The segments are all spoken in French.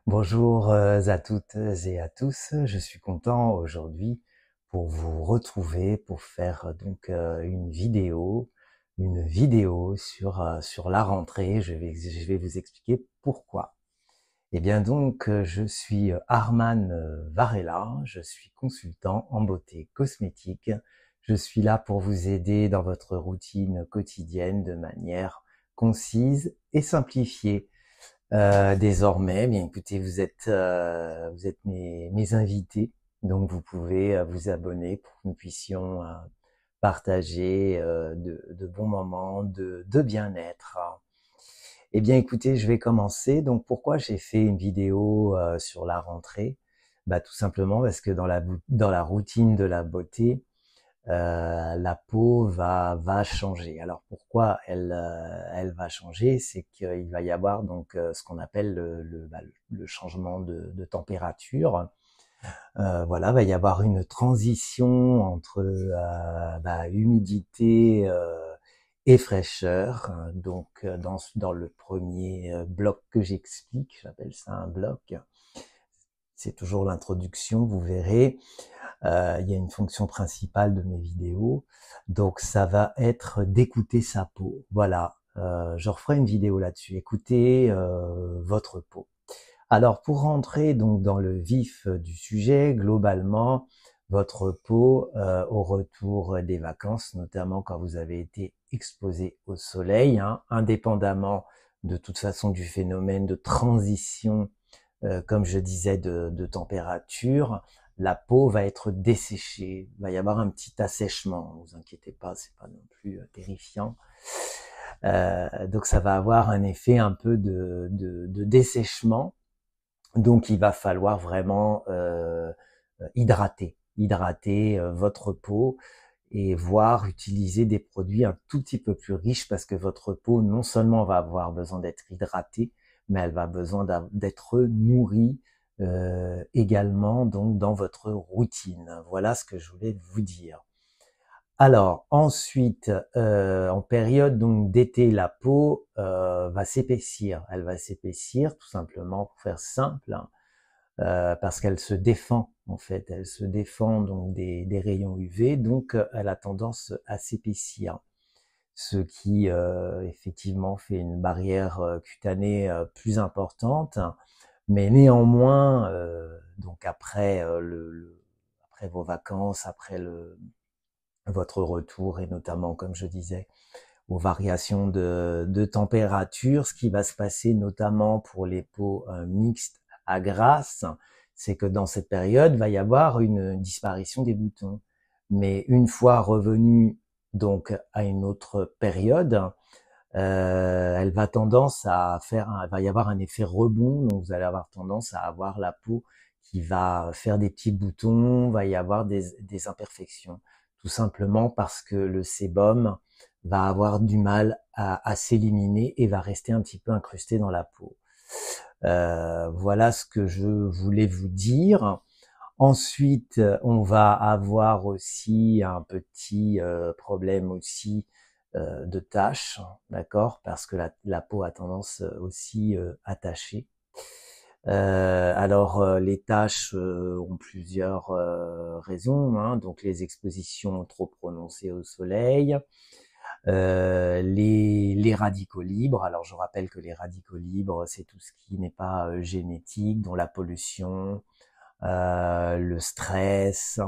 Bonjour à toutes et à tous. Je suis content aujourd'hui pour vous retrouver pour faire une vidéo sur la rentrée. Je vais vous expliquer pourquoi. Eh bien donc, je suis Arman Varela, je suis consultant en beauté cosmétique. Je suis là pour vous aider dans votre routine quotidienne de manière concise et simplifiée. Désormais, bien écoutez, vous êtes mes invités, donc vous pouvez vous abonner pour que nous puissions partager de bons moments de bien-être. Eh bien, écoutez, je vais commencer. Donc, pourquoi j'ai fait une vidéo sur la rentrée? Bah, tout simplement parce que dans la routine de la beauté, la peau va changer. Alors pourquoi elle va changer? C'est qu'il va y avoir donc ce qu'on appelle le changement de température. Voilà, va y avoir une transition entre humidité et fraîcheur. Donc dans le premier bloc que j'explique, j'appelle ça un bloc. C'est toujours l'introduction, vous verrez. Il y a une fonction principale de mes vidéos, donc ça va être d'écouter sa peau. Voilà, je referai une vidéo là-dessus. Écoutez votre peau. Alors pour rentrer donc dans le vif du sujet, globalement, votre peau au retour des vacances, notamment quand vous avez été exposé au soleil, hein, indépendamment de toute façon du phénomène de transition, comme je disais, de température, la peau va être desséchée, il va y avoir un petit assèchement, ne vous inquiétez pas, c'est pas non plus terrifiant. Donc ça va avoir un effet un peu de dessèchement, donc il va falloir vraiment hydrater votre peau et voire utiliser des produits un tout petit peu plus riches parce que votre peau non seulement va avoir besoin d'être hydratée, mais elle va besoin d'être nourrie également donc dans votre routine. Voilà ce que je voulais vous dire. Alors ensuite, en période donc d'été, la peau va s'épaissir. Elle va s'épaissir tout simplement pour faire simple, hein, parce qu'elle se défend en fait. Elle se défend donc des rayons UV, donc elle a tendance à s'épaissir, ce qui effectivement fait une barrière cutanée plus importante. Mais néanmoins, donc après vos vacances, après votre retour et notamment, comme je disais, aux variations de température, ce qui va se passer notamment pour les peaux mixtes à grasse, c'est que dans cette période, va y avoir une disparition des boutons. Mais une fois revenu donc à une autre période, elle va tendance à il va y avoir un effet rebond, donc vous allez avoir tendance à avoir la peau qui va faire des petits boutons, va y avoir des imperfections, tout simplement parce que le sébum va avoir du mal à s'éliminer et va rester un petit peu incrusté dans la peau. Voilà ce que je voulais vous dire. Ensuite, on va avoir aussi un petit problème aussi de taches, d'accord, parce que la peau a tendance aussi à tacher. Alors les taches ont plusieurs raisons, hein, donc les expositions trop prononcées au soleil, les radicaux libres. Alors je rappelle que les radicaux libres, c'est tout ce qui n'est pas génétique, dont la pollution, le stress,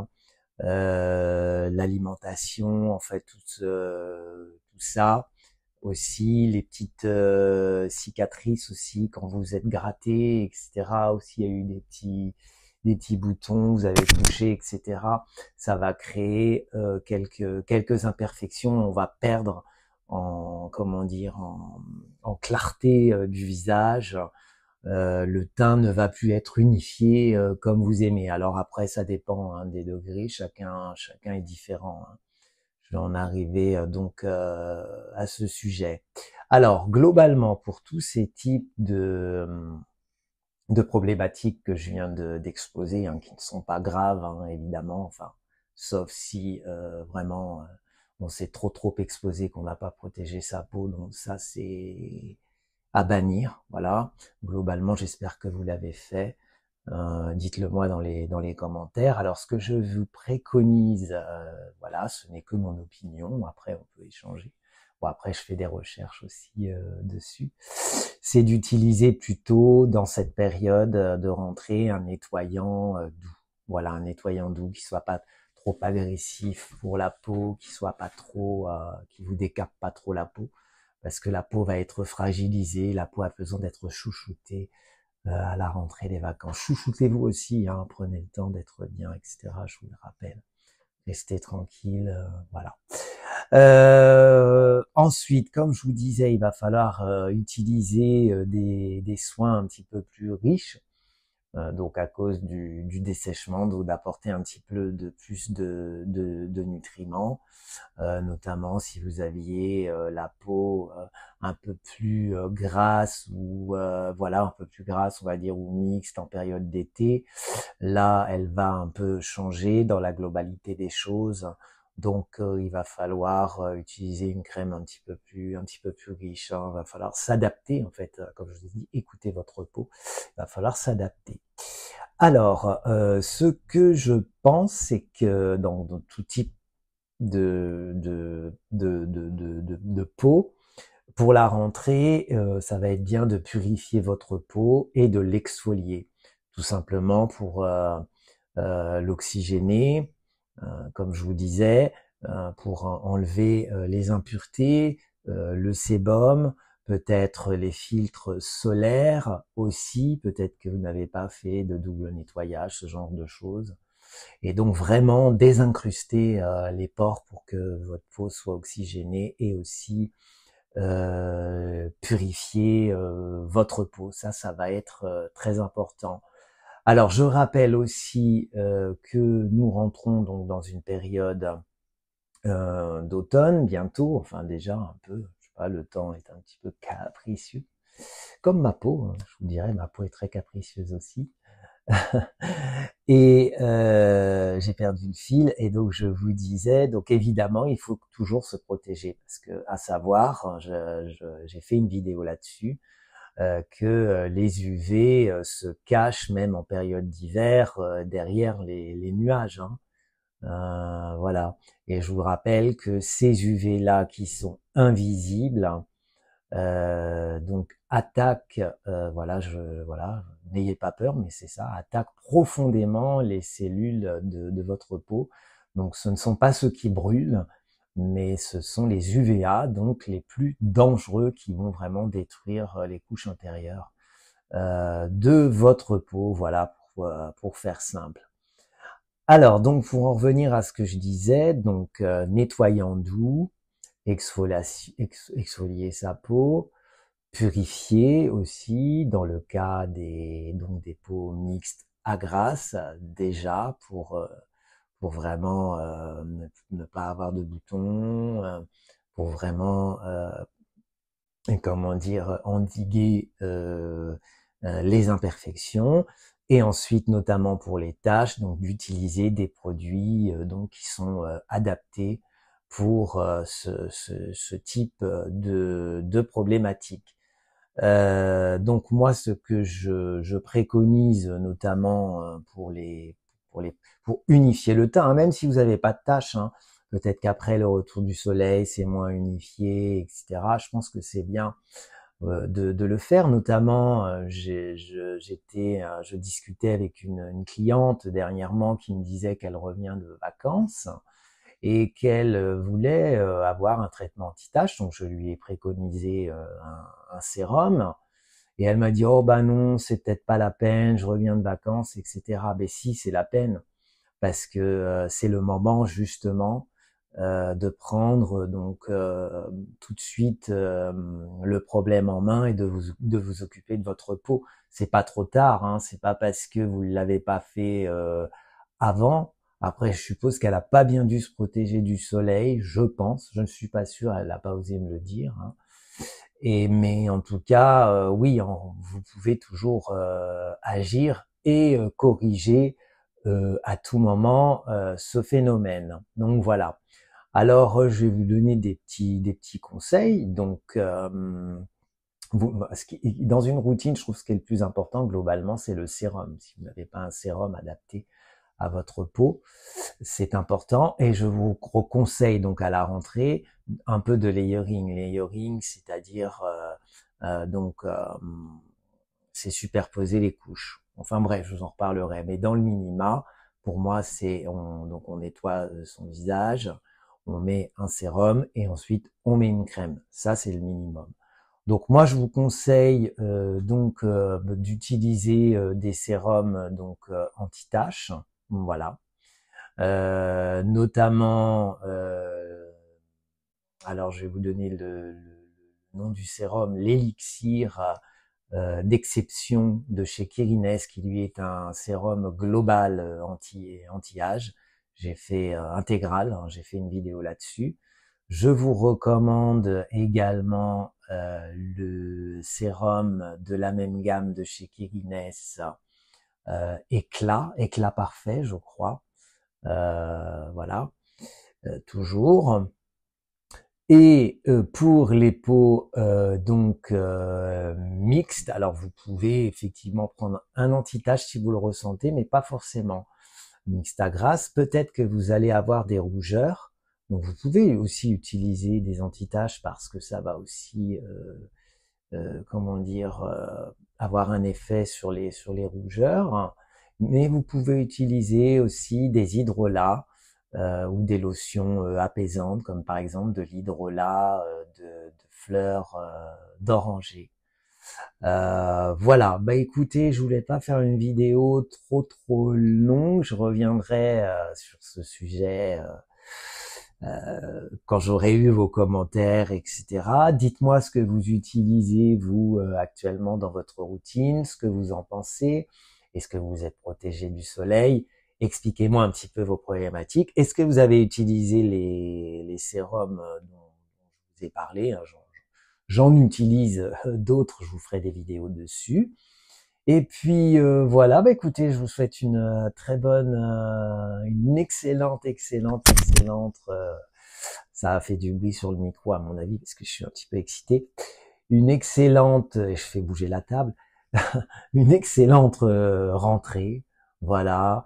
l'alimentation, en fait tout ça. Aussi les petites cicatrices aussi quand vous êtes gratté, etc. Aussi il y a eu des petits boutons, vous avez touché, etc. Ça va créer quelques imperfections. On va perdre en comment dire en clarté du visage. Le teint ne va plus être unifié comme vous aimez. Alors après, ça dépend hein, des degrés. Chacun est différent, hein. Je vais en arriver donc à ce sujet. Alors globalement, pour tous ces types de problématiques que je viens d'exposer, hein, qui ne sont pas graves hein, évidemment, enfin, sauf si vraiment on s'est trop exposé, qu'on n'a pas protégé sa peau. Donc ça à bannir. Voilà. Globalement, j'espère que vous l'avez fait. Dites-le moi dans les commentaires. Alors, ce que je vous préconise, voilà, ce n'est que mon opinion. Après, on peut échanger. Bon, après, je fais des recherches aussi dessus. C'est d'utiliser plutôt dans cette période de rentrée un nettoyant doux. Voilà, un nettoyant doux qui soit pas trop agressif pour la peau, qui soit pas trop, qui vous décape pas trop la peau, parce que la peau va être fragilisée, la peau a besoin d'être chouchoutée à la rentrée des vacances. Chouchoutez-vous aussi, hein, prenez le temps d'être bien, etc. Je vous le rappelle. Restez tranquille, voilà. Ensuite, comme je vous disais, il va falloir utiliser des soins un petit peu plus riches. Donc à cause du dessèchement, donc d'apporter un petit peu de plus de nutriments, notamment si vous aviez la peau un peu plus grasse ou voilà un peu plus grasse on va dire ou mixte en période d'été, là elle va un peu changer dans la globalité des choses. Donc il va falloir utiliser une crème un petit peu plus riche, hein. Il va falloir s'adapter en fait, comme je vous ai dit, écoutez votre peau, il va falloir s'adapter. Alors, ce que je pense, c'est que dans tout type de peau, pour la rentrée, ça va être bien de purifier votre peau et de l'exfolier, tout simplement pour l'oxygéner, comme je vous disais, pour enlever les impuretés, le sébum, peut-être les filtres solaires aussi, peut-être que vous n'avez pas fait de double nettoyage, ce genre de choses. Et donc vraiment désincruster les pores pour que votre peau soit oxygénée et aussi purifier votre peau. Ça va être très important. Alors, je rappelle aussi que nous rentrons donc dans une période d'automne bientôt, enfin déjà un peu, je sais pas, le temps est un petit peu capricieux, comme ma peau, hein, je vous dirais, ma peau est très capricieuse aussi. Et j'ai perdu le fil, et donc je vous disais, donc évidemment, il faut toujours se protéger, parce que, à savoir, j'ai fait une vidéo là-dessus, que les UV se cachent même en période d'hiver derrière les nuages, hein. Voilà. Et je vous rappelle que ces UV-là qui sont invisibles, donc attaquent, voilà, n'ayez pas peur, mais c'est ça, attaquent profondément les cellules de votre peau. Donc ce ne sont pas ceux qui brûlent, mais ce sont les UVA, donc les plus dangereux, qui vont vraiment détruire les couches intérieures de votre peau, voilà, pour faire simple. Alors, donc, pour en revenir à ce que je disais, donc nettoyant doux, exfolier sa peau, purifier aussi dans le cas des peaux mixtes à grasse, déjà pour vraiment ne pas avoir de boutons, pour vraiment comment dire, endiguer les imperfections, et ensuite notamment pour les taches, donc d'utiliser des produits donc qui sont adaptés pour ce type de problématique. Donc moi, ce que je préconise notamment pour unifier le teint, hein, même si vous n'avez pas de taches, hein, peut-être qu'après le retour du soleil, c'est moins unifié, etc. Je pense que c'est bien de le faire. Notamment, je discutais avec une cliente dernièrement qui me disait qu'elle revient de vacances et qu'elle voulait avoir un traitement anti-taches. Donc je lui ai préconisé un sérum. Et elle m'a dit, oh ben non, c'est peut-être pas la peine, je reviens de vacances, etc. Ben si, c'est la peine, parce que c'est le moment justement de prendre donc tout de suite le problème en main et de vous occuper de votre peau. C'est pas trop tard, hein, c'est pas parce que vous l'avez pas fait avant. Après, je suppose qu'elle a pas bien dû se protéger du soleil, je pense. Je ne suis pas sûr, elle n'a pas osé me le dire, hein. Mais en tout cas, oui, vous pouvez toujours agir et corriger à tout moment ce phénomène. Donc voilà. Alors, je vais vous donner des petits conseils. Donc, Dans une routine, je trouve ce qui est le plus important globalement, c'est le sérum. Si vous n'avez pas un sérum adapté à votre peau, c'est important. Et je vous conseille donc à la rentrée un peu de layering. Layering, c'est-à-dire c'est superposer les couches. Enfin bref, je vous en reparlerai. Mais dans le minima, pour moi, donc on nettoie son visage, on met un sérum et ensuite on met une crème. Ça, c'est le minimum. Donc moi, je vous conseille d'utiliser des sérums anti-taches, voilà. Notamment, alors je vais vous donner le nom du sérum, l'élixir d'exception de chez Kerines, qui lui est un sérum global anti-âge. J'ai fait intégral, hein, j'ai fait une vidéo là-dessus. Je vous recommande également le sérum de la même gamme de chez Kerines, éclat parfait, je crois. Voilà, toujours. Et pour les peaux mixtes, alors vous pouvez effectivement prendre un anti-tache si vous le ressentez, mais pas forcément mixte à grasse. Peut-être que vous allez avoir des rougeurs, donc vous pouvez aussi utiliser des anti-taches parce que ça va aussi, avoir un effet sur les rougeurs. Mais vous pouvez utiliser aussi des hydrolats ou des lotions apaisantes, comme par exemple de l'hydrolat de fleurs d'oranger. Voilà, bah écoutez, je voulais pas faire une vidéo trop longue, je reviendrai sur ce sujet quand j'aurai eu vos commentaires, etc. Dites-moi ce que vous utilisez, vous, actuellement dans votre routine, ce que vous en pensez. Est-ce que vous êtes protégé du soleil? Expliquez-moi un petit peu vos problématiques. Est-ce que vous avez utilisé les sérums dont je vous ai parlé, hein, j'en utilise d'autres, je vous ferai des vidéos dessus. Et puis voilà, bah écoutez, je vous souhaite une très bonne, une excellente, ça a fait du bruit sur le micro à mon avis parce que je suis un petit peu excité. Une excellente, et je fais bouger la table, une excellente rentrée. Voilà,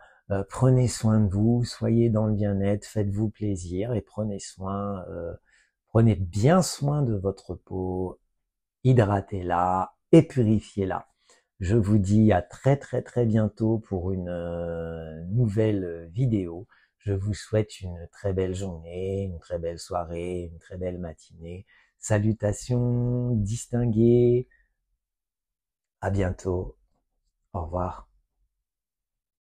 prenez soin de vous, soyez dans le bien-être, faites-vous plaisir et prenez bien soin de votre peau, hydratez-la et purifiez-la. Je vous dis à très bientôt pour une nouvelle vidéo. Je vous souhaite une très belle journée, une très belle soirée, une très belle matinée. Salutations distinguées. À bientôt. Au revoir.